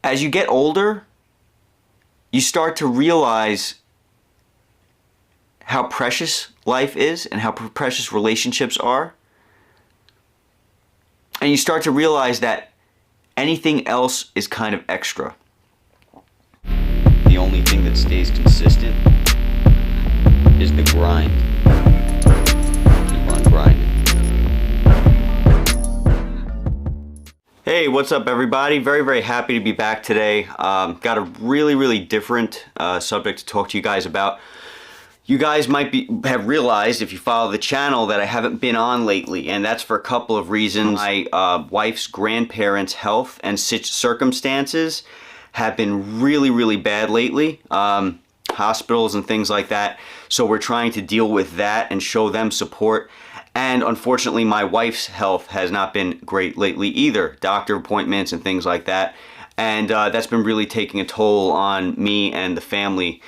as you get older, you start to realize how precious life is and how precious relationships are. And you start to realize that anything else is kind of extra. The only thing that stays consistent is the grind. Keep on grinding. Hey, what's up everybody? Very happy to be back today. Got a really different subject to talk to you guys about. You guys might have realized, if you follow the channel, that I haven't been on lately, and that's for a couple of reasons. My wife's grandparents' health and circumstances have been really bad lately. Hospitals and things like that. So we're trying to deal with that and show them support. And unfortunately, my wife's health has not been great lately either. Doctor appointments and things like that. And that's been really taking a toll on me and the family.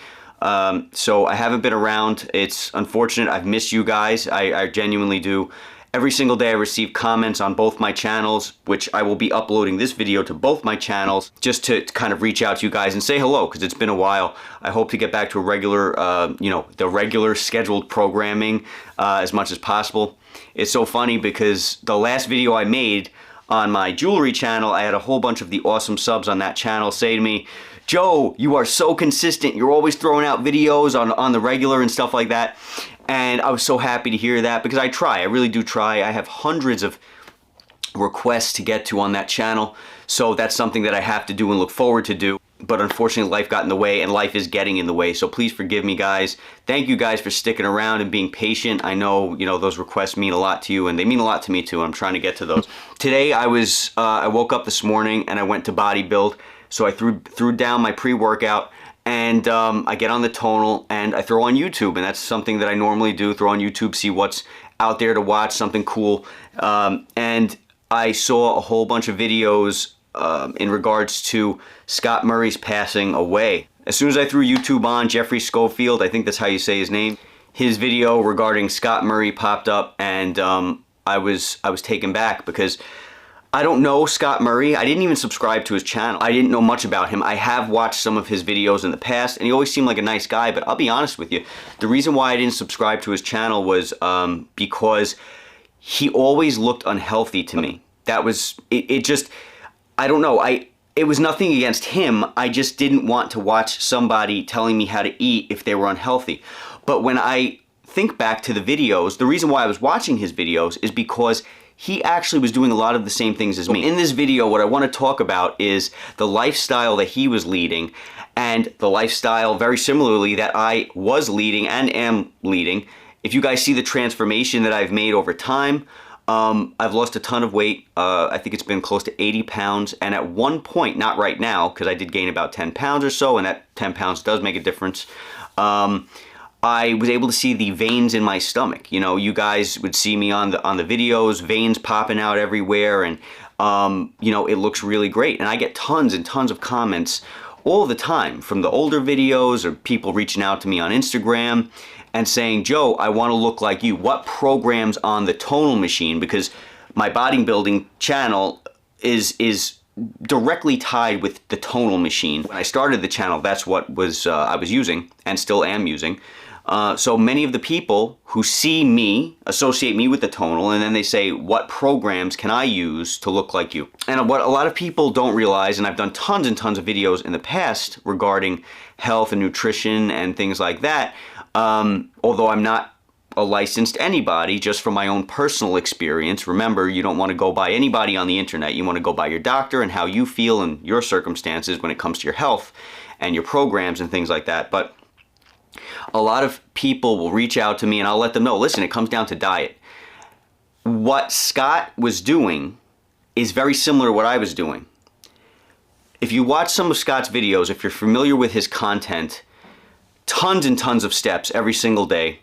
So I haven't been around. It's unfortunate. I've missed you guys. I genuinely do. Every single day I receive comments on both my channels, which I will be uploading this video to both my channels just to kind of reach out to you guys and say hello, because it's been a while. I hope to get back to a regular, the regular scheduled programming as much as possible. It's so funny because the last video I made on my jewelry channel, I had a whole bunch of the awesome subs on that channel say to me, "Joe, you are so consistent. You're always throwing out videos on the regular and stuff like that." And I was so happy to hear that, because I try. I really do try. I have hundreds of requests to get to on that channel. So that's something that I have to do and look forward to do. But unfortunately, life got in the way, and life is getting in the way. So please forgive me, guys. Thank you guys for sticking around and being patient. I know, those requests mean a lot to you, and they mean a lot to me too. I'm trying to get to those. Today, I woke up this morning and I went to bodybuild. So I threw down my pre-workout, and I get on the Tonal and I throw on YouTube, and that's something that I normally do, throw on YouTube, see what's out there to watch, something cool. And I saw a whole bunch of videos in regards to Scott Murray's passing away. As soon as I threw YouTube on, Jeffrey Schofield, I think that's how you say his name, his video regarding Scott Murray popped up, and I was taken back, because I don't know Scott Murray. I didn't even subscribe to his channel. I didn't know much about him. I have watched some of his videos in the past, and he always seemed like a nice guy, but I'll be honest with you. The reason why I didn't subscribe to his channel was because he always looked unhealthy to me. That was, it just, I don't know. It was nothing against him. I just didn't want to watch somebody telling me how to eat if they were unhealthy. But when I think back to the videos, the reason why I was watching his videos is because he actually was doing a lot of the same things as me. In this video, what I want to talk about is the lifestyle that he was leading, and the lifestyle very similarly that I was leading and am leading. If you guys see the transformation that I've made over time, I've lost a ton of weight. I think it's been close to 80 pounds. And at one point, not right now, because I did gain about 10 pounds or so, and that 10 pounds does make a difference. I was able to see the veins in my stomach. You guys would see me on the videos, veins popping out everywhere, and it looks really great. And I get tons and tons of comments all the time from the older videos, or people reaching out to me on Instagram and saying, "Joe, I want to look like you. What program's on the Tonal machine?" Because my bodybuilding channel is directly tied with the Tonal machine. When I started the channel, that's what I was using and still am using. So many of the people who see me associate me with the Tonal, and then they say, "What programs can I use to look like you?" And what a lot of people don't realize, and I've done tons and tons of videos in the past regarding health and nutrition and things like that, although I'm not a licensed anybody, just from my own personal experience. Remember, you don't want to go by anybody on the internet. You want to go by your doctor and how you feel and your circumstances when it comes to your health and your programs and things like that. But a lot of people will reach out to me, and I'll let them know, listen, it comes down to diet. What Scott was doing is very similar to what I was doing. If you watch some of Scott's videos, if you're familiar with his content, tons and tons of steps every single day,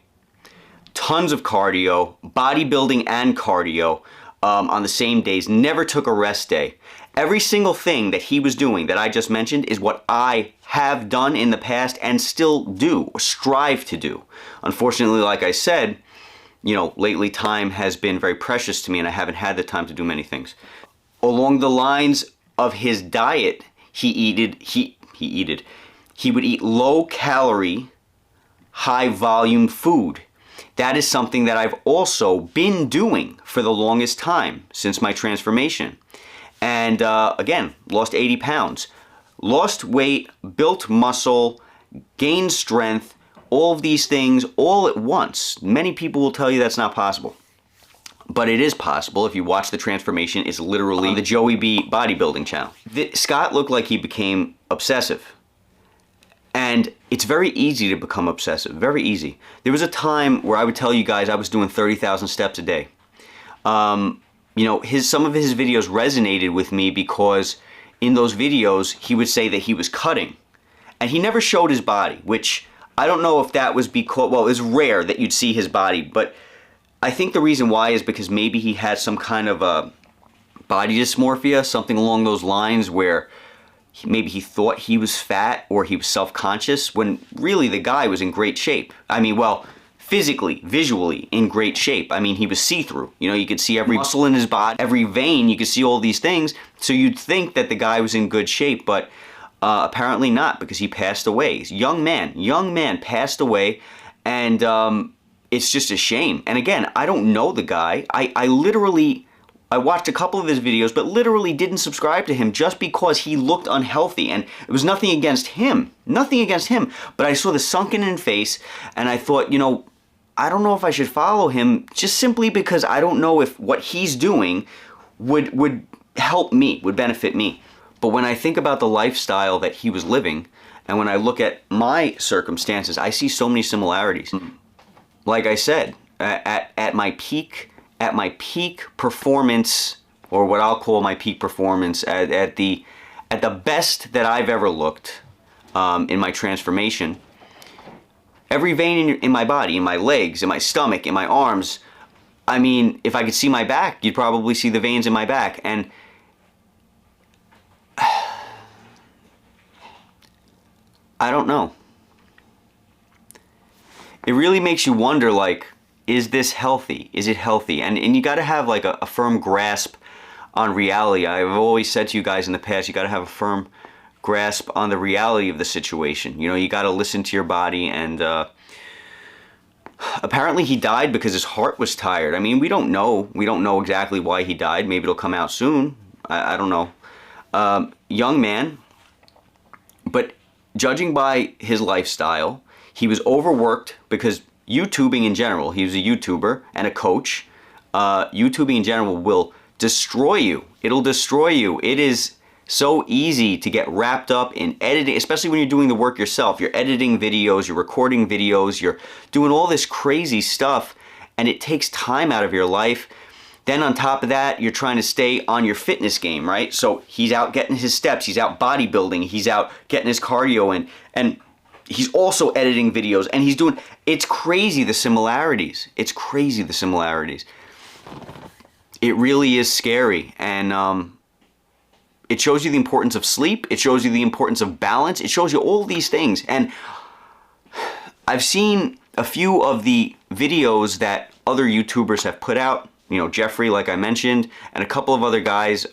tons of cardio, bodybuilding and cardio on the same days, never took a rest day. Every single thing that he was doing that I just mentioned is what I have done in the past and still do, or strive to do. Unfortunately, like I said, lately time has been very precious to me, and I haven't had the time to do many things. Along the lines of his diet, he would eat low calorie, high volume food. That is something that I've also been doing for the longest time since my transformation. And again, lost 80 pounds. Lost weight, built muscle, gained strength, all of these things all at once. Many people will tell you that's not possible. But it is possible if you watch the transformation. It's literally the jbee bodybuilding channel. Scott looked like he became obsessive. And it's very easy to become obsessive, very easy. There was a time where I would tell you guys I was doing 30,000 steps a day. You know, some of his videos resonated with me because in those videos he would say that he was cutting. And he never showed his body, which I don't know if that was because, well, it's rare that you'd see his body, but I think the reason why is because maybe he had some kind of a body dysmorphia, something along those lines where maybe he thought he was fat or he was self-conscious when really the guy was in great shape. I mean, well, physically, visually in great shape. I mean, he was see-through. You know, you could see every muscle in his body, every vein, you could see all these things. So you'd think that the guy was in good shape, but apparently not, because he passed away. Young man passed away, and it's just a shame. And again, I don't know the guy. I watched a couple of his videos, but literally didn't subscribe to him just because he looked unhealthy. And it was nothing against him. Nothing against him. But I saw the sunken-in face, and I thought, you know, I don't know if I should follow him just simply because I don't know if what he's doing would help me, would benefit me. But when I think about the lifestyle that he was living, and when I look at my circumstances, I see so many similarities. Like I said, at my peak performance, or what I'll call my peak performance, at the best that I've ever looked in my transformation, every vein in my body, in my legs, in my stomach, in my arms, I mean, if I could see my back, you'd probably see the veins in my back. And I don't know. It really makes you wonder, like, is this healthy? Is it healthy? And you got to have like a firm grasp on reality. I've always said to you guys in the past, you got to have a firm grasp on the reality of the situation. You know, you got to listen to your body. And apparently he died because his heart was tired. I mean, we don't know. We don't know exactly why he died. Maybe it'll come out soon. I don't know. Young man, but judging by his lifestyle, he was overworked because YouTubing in general, he was a YouTuber and a coach. YouTubing in general will destroy you. It'll destroy you. It is so easy to get wrapped up in editing, especially when you're doing the work yourself. You're editing videos, you're recording videos, you're doing all this crazy stuff, and it takes time out of your life. Then on top of that, you're trying to stay on your fitness game, right? So he's out getting his steps, he's out bodybuilding, he's out getting his cardio in, and he's also editing videos, and he's doing, it's crazy the similarities. It's crazy the similarities. It really is scary, and it shows you the importance of sleep, it shows you the importance of balance, it shows you all these things. And I've seen a few of the videos that other YouTubers have put out, you know, Jeffrey, like I mentioned, and a couple of other guys.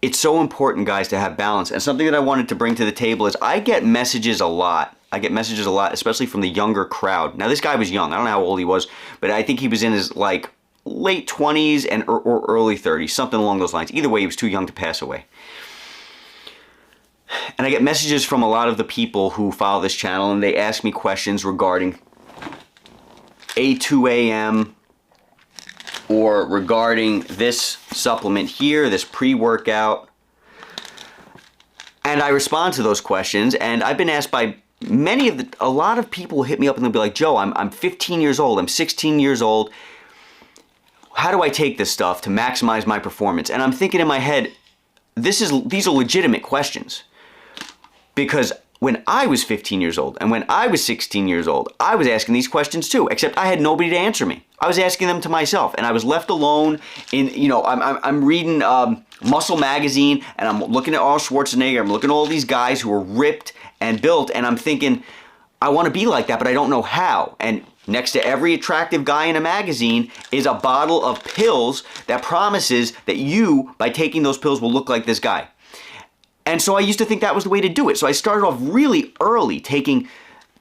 It's so important, guys, to have balance. And something that I wanted to bring to the table is I get messages a lot. I get messages a lot, especially from the younger crowd. Now, this guy was young. I don't know how old he was, but I think he was in his, like, late 20s or early 30s, something along those lines. Either way, he was too young to pass away. And I get messages from a lot of the people who follow this channel, and they ask me questions regarding A2AM, or regarding this supplement here, this pre-workout. And I respond to those questions, and I've been asked by a lot of people hit me up and they'll be like, Joe, I'm 15 years old, I'm 16 years old. How do I take this stuff to maximize my performance? And I'm thinking in my head, these are legitimate questions. Because when I was 15 years old and when I was 16 years old, I was asking these questions too, except I had nobody to answer me. I was asking them to myself, and I was left alone in, you know, I'm reading Muscle Magazine, and I'm looking at Arnold Schwarzenegger, I'm looking at all these guys who are ripped and built, and I'm thinking, I want to be like that, but I don't know how. And next to every attractive guy in a magazine is a bottle of pills that promises that you, by taking those pills, will look like this guy. And so I used to think that was the way to do it. So I started off really early taking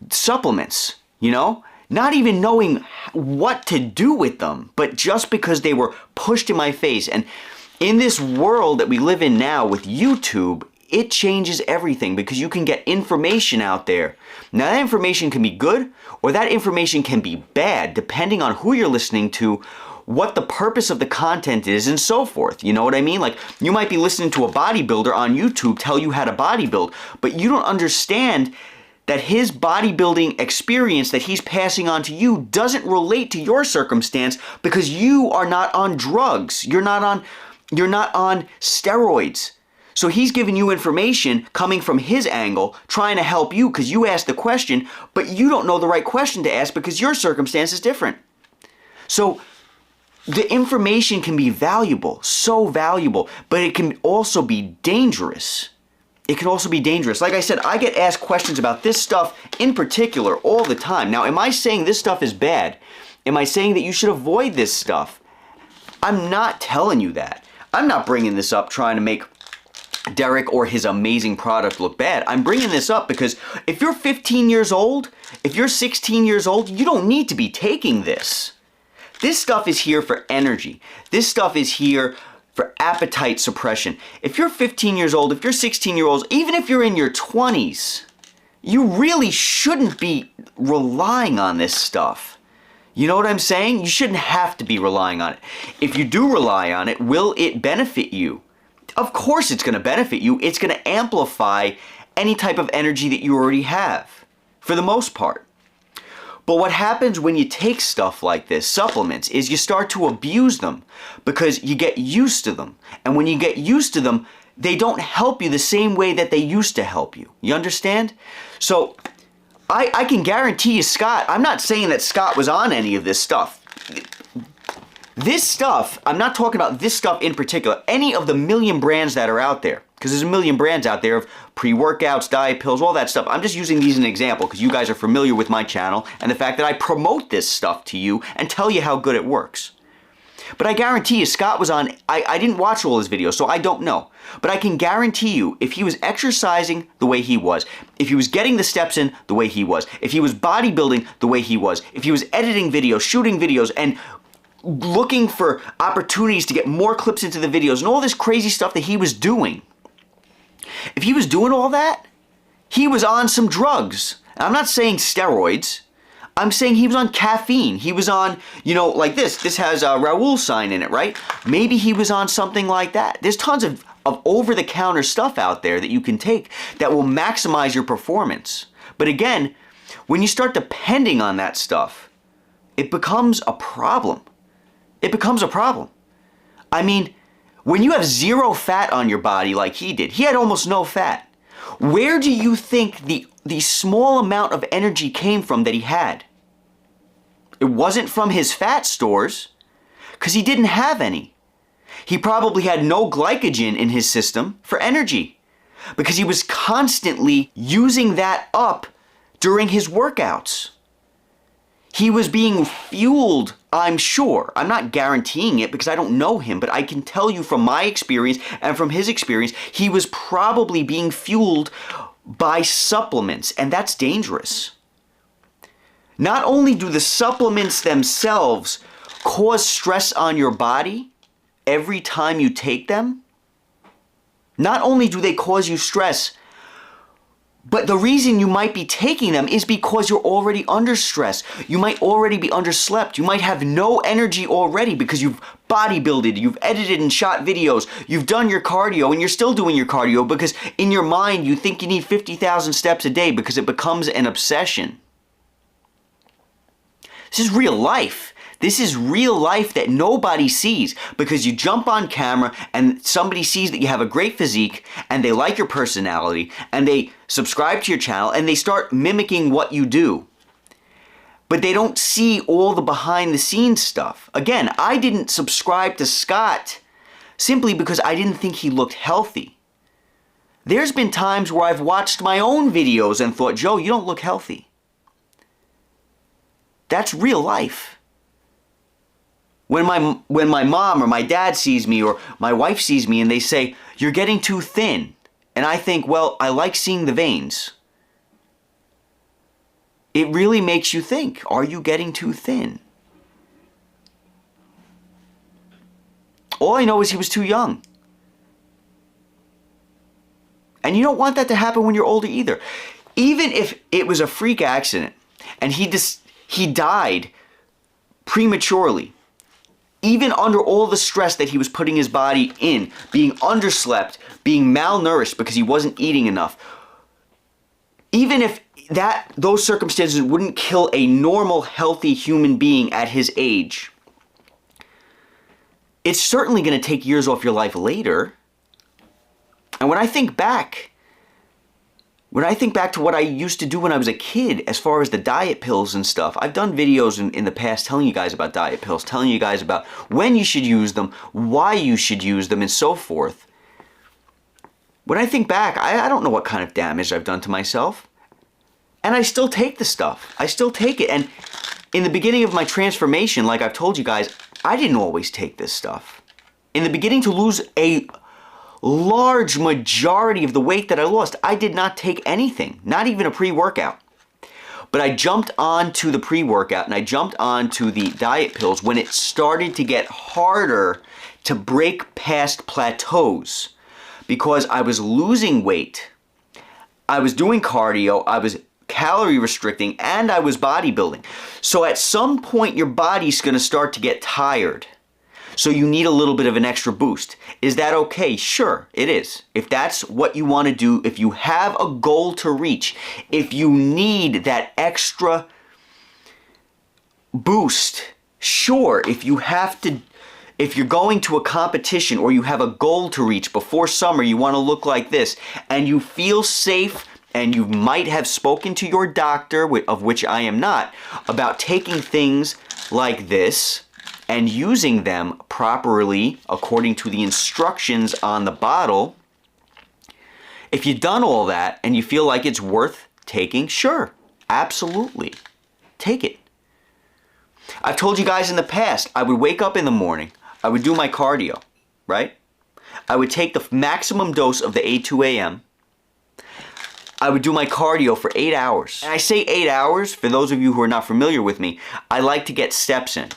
supplements, you know, not even knowing what to do with them, but just because they were pushed in my face. And in this world that we live in now with YouTube, it changes everything because you can get information out there. Now that information can be good or that information can be bad depending on who you're listening to, what the purpose of the content is, and so forth. You know what I mean? Like, you might be listening to a bodybuilder on YouTube tell you how to bodybuild, but you don't understand that his bodybuilding experience that he's passing on to you doesn't relate to your circumstance because you are not on drugs. You're not on steroids. So he's giving you information coming from his angle, trying to help you because you asked the question, but you don't know the right question to ask because your circumstance is different. So the information can be valuable, so valuable, but it can also be dangerous. It can also be dangerous. Like I said, I get asked questions about this stuff in particular all the time. Now, am I saying this stuff is bad? Am I saying that you should avoid this stuff? I'm not telling you that. I'm not bringing this up trying to make Derek or his amazing product look bad. I'm bringing this up because if you're 15 years old, if you're 16 years old, you don't need to be taking this. This stuff is here for energy. This stuff is here for appetite suppression. If you're 15 years old, if you're 16 years old, even if you're in your 20s, you really shouldn't be relying on this stuff. You know what I'm saying? You shouldn't have to be relying on it. If you do rely on it, will it benefit you? Of course it's going to benefit you. It's going to amplify any type of energy that you already have, for the most part. But what happens when you take stuff like this, supplements, is you start to abuse them because you get used to them. And when you get used to them, they don't help you the same way that they used to help you. You understand? So I can guarantee you, Scott, I'm not saying that Scott was on any of this stuff. This stuff, I'm not talking about this stuff in particular, any of the million brands that are out there, because there's a million brands out there of pre-workouts, diet pills, all that stuff. I'm just using these as an example because you guys are familiar with my channel and the fact that I promote this stuff to you and tell you how good it works. But I guarantee you, Scott was on, I didn't watch all his videos, so I don't know. But I can guarantee you, if he was exercising the way he was, if he was getting the steps in the way he was, if he was bodybuilding the way he was, if he was editing videos, shooting videos, and looking for opportunities to get more clips into the videos and all this crazy stuff that he was doing. If he was doing all that, he was on some drugs. And I'm not saying steroids. I'm saying he was on caffeine. He was on, you know, like this. This has a Raoul sign in it, right? Maybe he was on something like that. There's tons of over-the-counter stuff out there that you can take that will maximize your performance. But again, when you start depending on that stuff, it becomes a problem. It becomes a problem. I mean, when you have zero fat on your body like he did, he had almost no fat. Where do you think the small amount of energy came from that he had? It wasn't from his fat stores, because he didn't have any. He probably had no glycogen in his system for energy, because he was constantly using that up during his workouts. He was being fueled, I'm sure. I'm not guaranteeing it because I don't know him, but I can tell you from my experience and from his experience, he was probably being fueled by supplements, and that's dangerous. Not only do the supplements themselves cause stress on your body every time you take them, not only do they cause you stress, but the reason you might be taking them is because you're already under stress. You might already be underslept. You might have no energy already because you've bodybuilded, you've edited and shot videos, you've done your cardio, and you're still doing your cardio because in your mind you think you need 50,000 steps a day because it becomes an obsession. This is real life. This is real life that nobody sees because you jump on camera and somebody sees that you have a great physique and they like your personality and they subscribe to your channel and they start mimicking what you do. But they don't see all the behind the scenes stuff. Again, I didn't subscribe to Scott simply because I didn't think he looked healthy. There's been times where I've watched my own videos and thought, Joe, you don't look healthy. That's real life. When my mom or my dad sees me or my wife sees me and they say, "You're getting too thin," and I think, well, I like seeing the veins. It really makes you think, are you getting too thin? All I know is he was too young. And you don't want that to happen when you're older either. Even if it was a freak accident and he died prematurely, even under all the stress that he was putting his body in, being underslept, being malnourished because he wasn't eating enough, even if those circumstances wouldn't kill a normal, healthy human being at his age, it's certainly going to take years off your life later. And when I think back to what I used to do when I was a kid, as far as the diet pills and stuff, I've done videos in the past telling you guys about diet pills, telling you guys about when you should use them, why you should use them, and so forth. When I think back, I don't know what kind of damage I've done to myself. And I still take the stuff. I still take it. And in the beginning of my transformation, like I've told you guys, I didn't always take this stuff. In the beginning, to lose a large majority of the weight that I lost, I did not take anything, not even a pre-workout. But I jumped onto the pre-workout and I jumped onto the diet pills when it started to get harder to break past plateaus, because I was losing weight, I was doing cardio, I was calorie restricting, and I was bodybuilding. So at some point your body's going to start to get tired. So you need a little bit of an extra boost. Is that okay? Sure, it is. If that's what you want to do, if you have a goal to reach, if you need that extra boost, sure. If you're going to a competition or you have a goal to reach before summer, you want to look like this, and you feel safe, and you might have spoken to your doctor, of which I am not, about taking things like this and using them properly according to the instructions on the bottle. If you've done all that and you feel like it's worth taking, sure, absolutely, take it. I've told you guys in the past, I would wake up in the morning, I would do my cardio, right? I would take the maximum dose of the A2AM. I would do my cardio for 8 hours. And I say 8 hours, for those of you who are not familiar with me, I like to get steps in.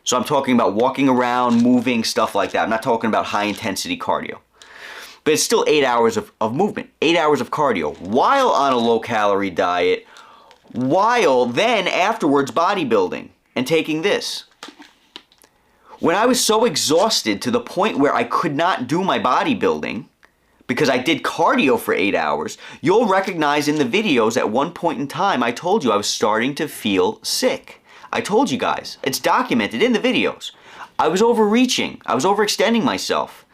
So I'm talking about walking around, moving, stuff like that. I'm not talking about high intensity cardio. But it's still 8 hours of movement, 8 hours of cardio, while on a low calorie diet, while then afterwards bodybuilding and taking this. When I was so exhausted to the point where I could not do my bodybuilding, because I did cardio for 8 hours, you'll recognize in the videos at one point in time, I told you I was starting to feel sick. I told you guys. It's documented in the videos. I was overreaching. I was overextending myself.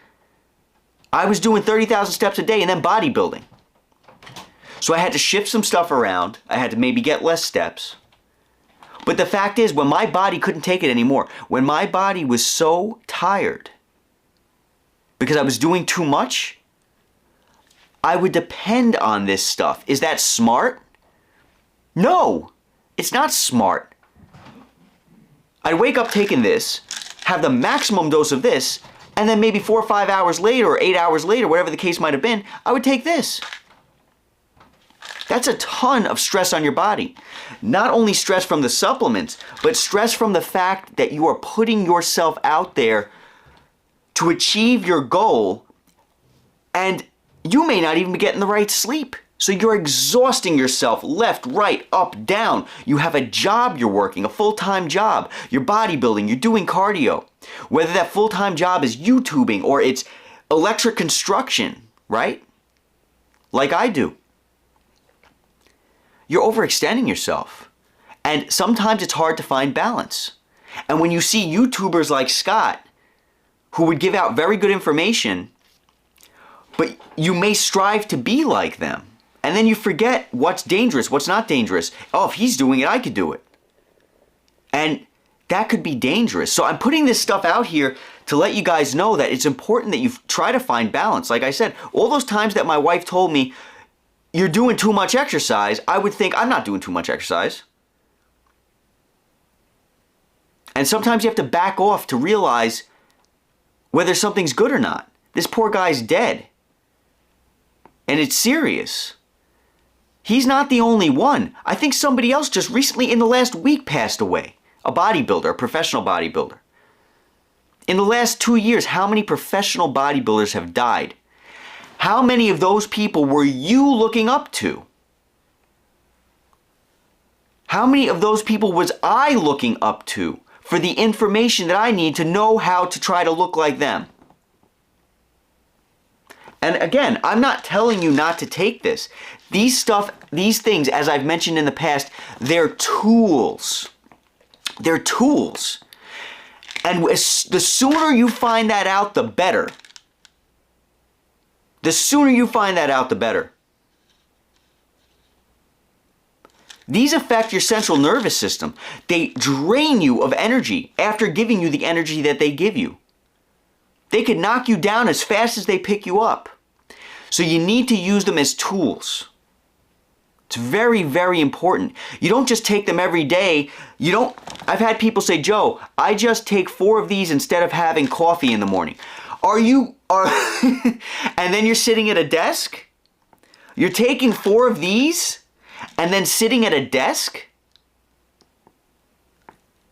I was doing 30,000 steps a day and then bodybuilding. So I had to shift some stuff around. I had to maybe get less steps. But the fact is, when my body couldn't take it anymore, when my body was so tired because I was doing too much, I would depend on this stuff. Is that smart? No, it's not smart. I'd wake up taking this, have the maximum dose of this, and then maybe 4 or 5 hours later or 8 hours later, whatever the case might have been, I would take this. That's a ton of stress on your body. Not only stress from the supplements, but stress from the fact that you are putting yourself out there to achieve your goal, and you may not even be getting the right sleep. So you're exhausting yourself left, right, up, down. You have a job you're working, a full-time job. You're bodybuilding, you're doing cardio. Whether that full-time job is YouTubing or it's electric construction, right? Like I do. You're overextending yourself. And sometimes it's hard to find balance. And when you see YouTubers like Scott, who would give out very good information, but you may strive to be like them. And then you forget what's dangerous, what's not dangerous. Oh, if he's doing it, I could do it. And that could be dangerous. So I'm putting this stuff out here to let you guys know that it's important that you try to find balance. Like I said, all those times that my wife told me, you're doing too much exercise, I would think, I'm not doing too much exercise. And sometimes you have to back off to realize whether something's good or not. This poor guy's dead. And it's serious. He's not the only one. I think somebody else just recently in the last week passed away. A bodybuilder, a professional bodybuilder. In the last 2 years, how many professional bodybuilders have died? How many of those people were you looking up to? How many of those people was I looking up to for the information that I need to know how to try to look like them? And again, I'm not telling you not to take this. These things, as I've mentioned in the past, they're tools. They're tools. And the sooner you find that out, the better. The sooner you find that out, the better. These affect your central nervous system. They drain you of energy after giving you the energy that they give you. They could knock you down as fast as they pick you up. So you need to use them as tools. It's very, very important. You don't just take them every day. I've had people say, Joe, I just take 4 of these instead of having coffee in the morning. And then you're sitting at a desk? You're taking 4 of these and then sitting at a desk?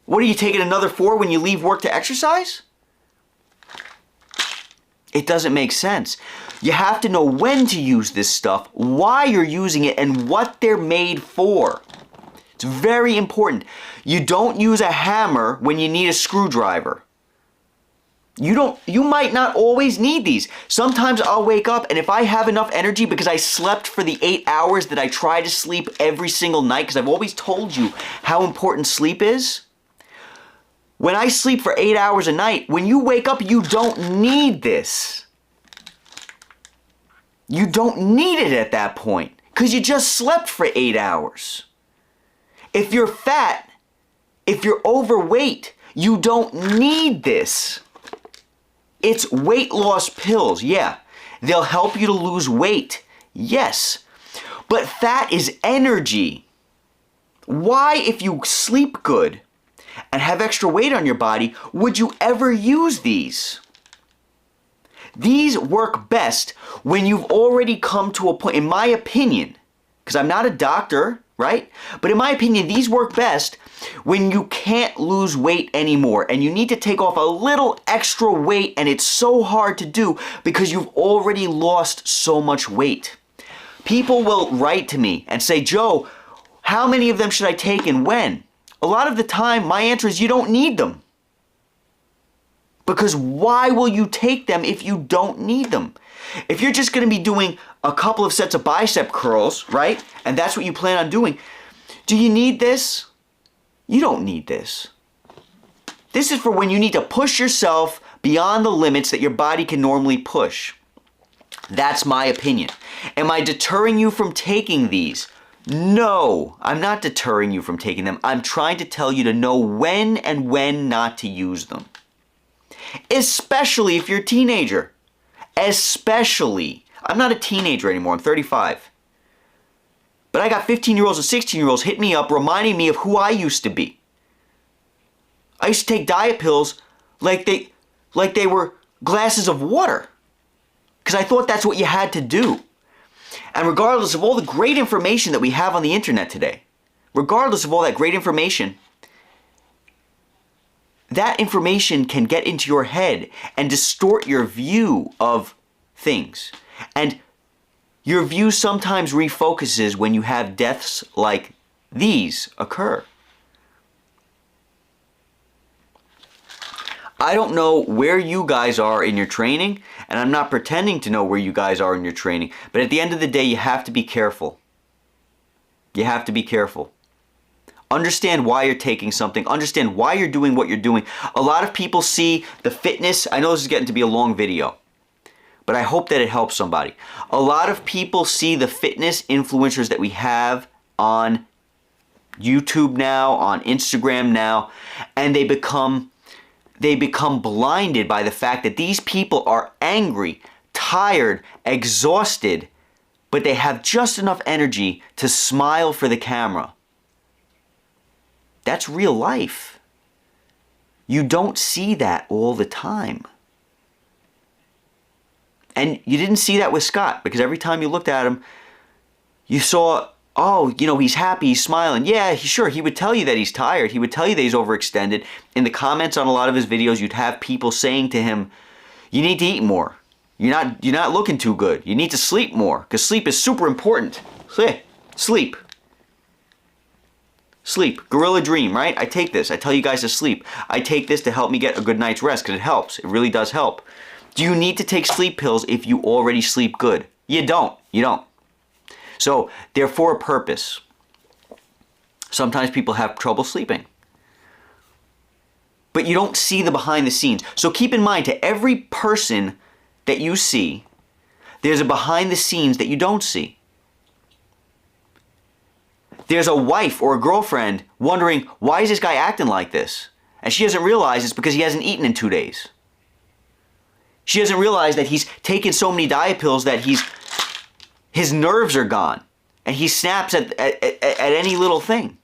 What, are you taking another 4 when you leave work to exercise? It doesn't make sense. You have to know when to use this stuff, why you're using it, and what they're made for. It's very important. You don't use a hammer when you need a screwdriver. You might not always need these. Sometimes I'll wake up and if I have enough energy because I slept for the 8 hours that I try to sleep every single night, because I've always told you how important sleep is. When I sleep for 8 hours a night, when you wake up, you don't need this. You don't need it at that point because you just slept for 8 hours. If you're fat, if you're overweight, you don't need this. It's weight loss pills, yeah. They'll help you to lose weight, yes. But fat is energy. Why, if you sleep good and have extra weight on your body, would you ever use these? These work best when you've already come to a point, in my opinion, because I'm not a doctor, right? But in my opinion, these work best when you can't lose weight anymore and you need to take off a little extra weight, and it's so hard to do because you've already lost so much weight. People will write to me and say, Joe, how many of them should I take and when? A lot of the time, my answer is you don't need them. Because why will you take them if you don't need them? If you're just going to be doing a couple of sets of bicep curls, right? And that's what you plan on doing. Do you need this? You don't need this. This is for when you need to push yourself beyond the limits that your body can normally push. That's my opinion. Am I deterring you from taking these? No, I'm not deterring you from taking them. I'm trying to tell you to know when and when not to use them. Especially if you're a teenager. Especially. I'm not a teenager anymore. I'm 35. But I got 15-year-olds and 16-year-olds hitting me up reminding me of who I used to be. I used to take diet pills like they were glasses of water. Because I thought that's what you had to do. And regardless of all the great information that we have on the internet today, regardless of all that great information, that information can get into your head and distort your view of things. And your view sometimes refocuses when you have deaths like these occur. I don't know where you guys are in your training, and I'm not pretending to know where you guys are in your training, but at the end of the day, you have to be careful. You have to be careful. Understand why you're taking something. Understand why you're doing what you're doing. A lot of people see the fitness. I know this is getting to be a long video, but I hope that it helps somebody. A lot of people see the fitness influencers that we have on YouTube now, on Instagram now, and they become blinded by the fact that these people are angry, tired, exhausted, but they have just enough energy to smile for the camera. That's real life. You don't see that all the time. And you didn't see that with Scott, because every time you looked at him, you saw, oh, you know, he's happy, he's smiling. Yeah, sure, he would tell you that he's tired. He would tell you that he's overextended. In the comments on a lot of his videos, you'd have people saying to him, you need to eat more. You're not looking too good. You need to sleep more, because sleep is super important. Sleep. Sleep. Gorilla Dream, right? I take this. I tell you guys to sleep. I take this to help me get a good night's rest, because it helps. It really does help. Do you need to take sleep pills if you already sleep good? You don't. You don't. So they're for a purpose. Sometimes people have trouble sleeping. But you don't see the behind the scenes. So keep in mind, to every person that you see, there's a behind the scenes that you don't see. There's a wife or a girlfriend wondering, why is this guy acting like this? And she doesn't realize it's because he hasn't eaten in 2 days. She doesn't realize that he's taken so many diet pills that his nerves are gone. And he snaps at any little thing.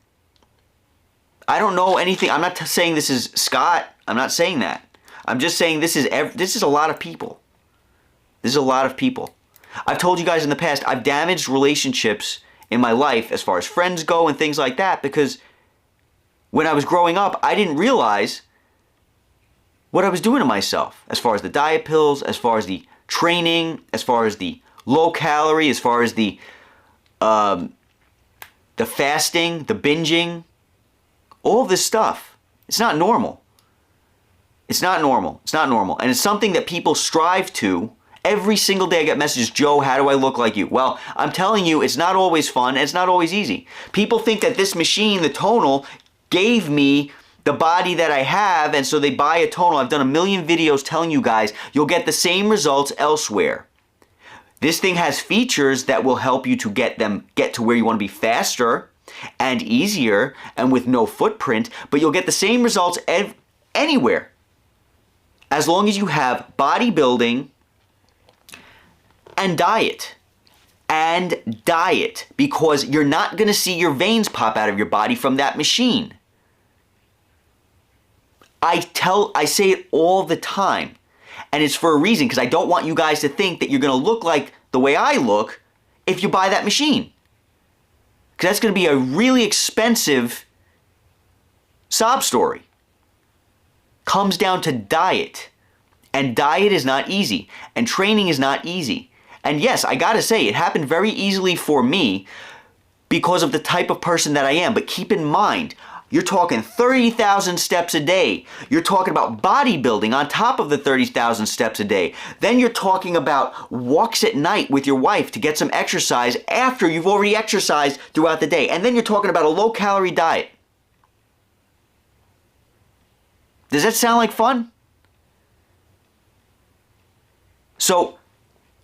I don't know anything. I'm not saying this is Scott. I'm not saying that. I'm just saying this is a lot of people. This is a lot of people. I've told you guys in the past, I've damaged relationships in my life as far as friends go and things like that, because when I was growing up, I didn't realize what I was doing to myself as far as the diet pills, as far as the training, as far as the low calorie, as far as the fasting, the binging, all of this stuff. It's not normal. It's not normal. It's not normal. And it's something that people strive to. Every single day I get messages, Joe, how do I look like you? Well, I'm telling you, it's not always fun and it's not always easy. People think that this machine, the Tonal, gave me the body that I have, and so they buy a Tonal. I've done a million videos telling you guys you'll get the same results elsewhere. This thing has features that will help you to get to where you want to be faster and easier and with no footprint, but you'll get the same results anywhere as long as you have bodybuilding and diet. And diet, because you're not going to see your veins pop out of your body from that machine. I say it all the time, and it's for a reason, because I don't want you guys to think that you're going to look like the way I look if you buy that machine. Because that's going to be a really expensive sob story. Comes down to diet, and diet is not easy, and training is not easy. And yes, I gotta say, it happened very easily for me because of the type of person that I am. But keep in mind, you're talking 30,000 steps a day. You're talking about bodybuilding on top of the 30,000 steps a day. Then you're talking about walks at night with your wife to get some exercise after you've already exercised throughout the day. And then you're talking about a low-calorie diet. Does that sound like fun? So,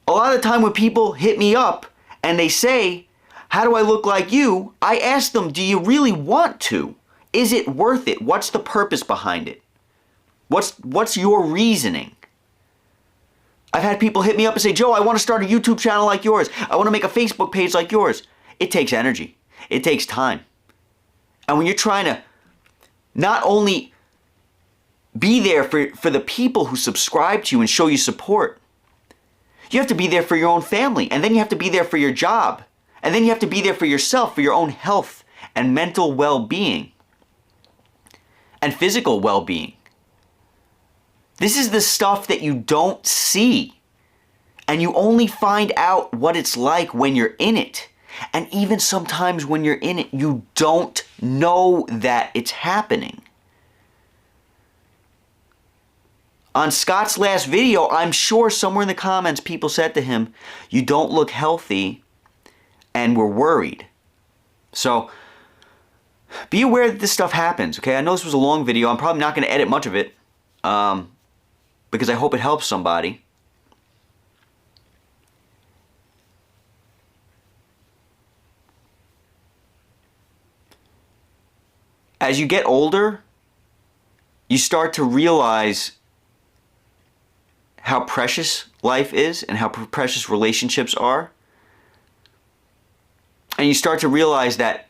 a lot of the time when people hit me up and they say, how do I look like you? I ask them, do you really want to? Is it worth it? What's the purpose behind it? What's your reasoning? I've had people hit me up and say, Joe, I want to start a YouTube channel like yours. I want to make a Facebook page like yours. It takes energy. It takes time. And when you're trying to not only be there for the people who subscribe to you and show you support, you have to be there for your own family, and then you have to be there for your job, and then you have to be there for yourself, for your own health and mental well-being and physical well-being. This is the stuff that you don't see, and you only find out what it's like when you're in it. And even sometimes when you're in it, you don't know that it's happening. On Scott's last video, I'm sure somewhere in the comments people said to him, you don't look healthy, and we're worried. So, be aware that this stuff happens, okay? I know this was a long video. I'm probably not going to edit much of it, because I hope it helps somebody. As you get older, you start to realize how precious life is and how precious relationships are. And you start to realize that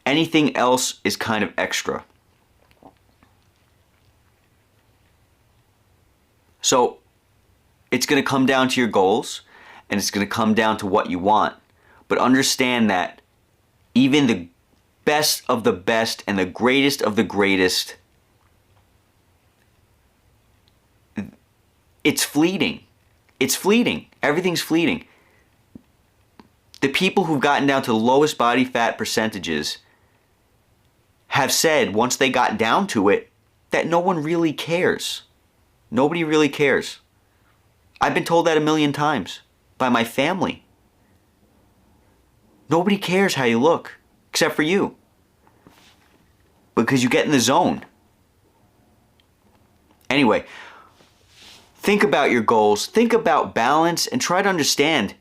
anything else is kind of extra. So it's going to come down to your goals, and it's going to come down to what you want. But understand that even the best of the best and the greatest of the greatest, it's fleeting. It's fleeting. Everything's fleeting. The people who've gotten down to the lowest body fat percentages have said, once they got down to it, that no one really cares. Nobody really cares. I've been told that a million times by my family. Nobody cares how you look, except for you. Because you get in the zone. Anyway, think about your goals, think about balance, and try to understand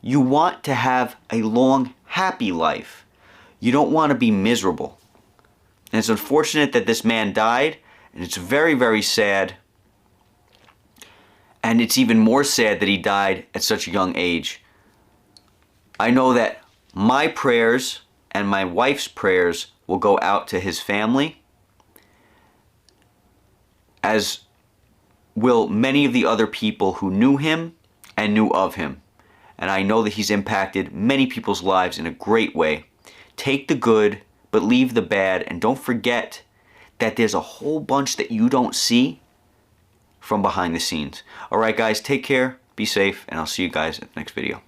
you want to have a long, happy life. You don't want to be miserable. And it's unfortunate that this man died, and it's very, very sad. And it's even more sad that he died at such a young age. I know that my prayers and my wife's prayers will go out to his family, as will many of the other people who knew him and knew of him. And I know that he's impacted many people's lives in a great way. Take the good, but leave the bad, and don't forget that there's a whole bunch that you don't see from behind the scenes. Alright guys, take care, be safe, and I'll see you guys at the next video.